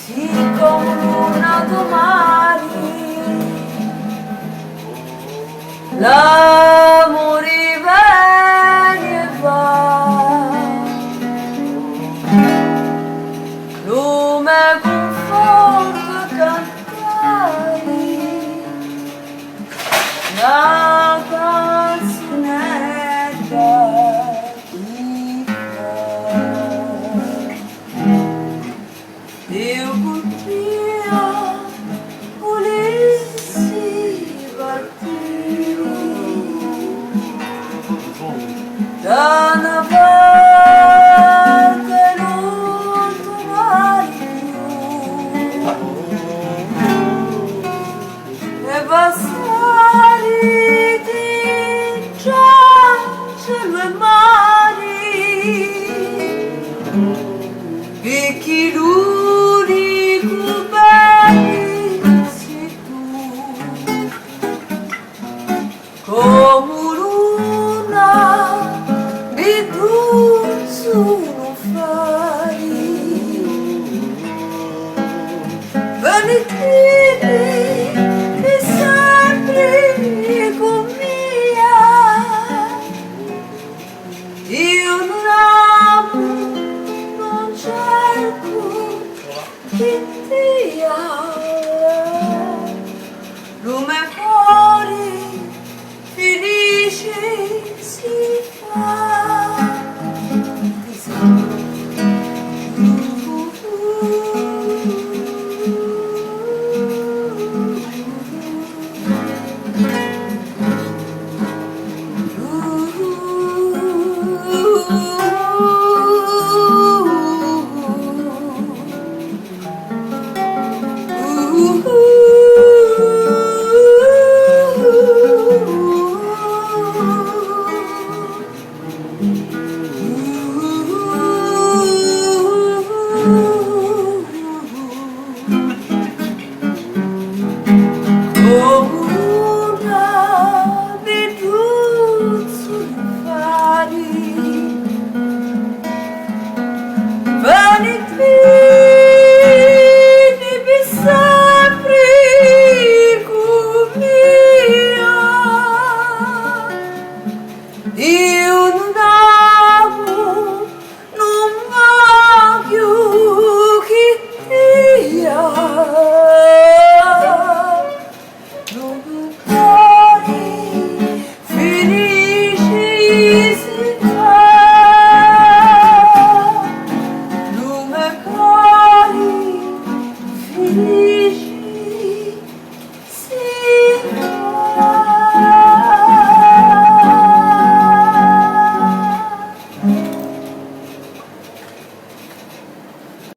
sì come una domani, l'amore viene e va, come conforto cantare una canzonetta di io podia volessi partire da una parte non tornare più e passare di già cielo e mari perché l'unico bello sei tu come l'una di tu sono fari venite e sempre con mia io non amo non cerco che ti amo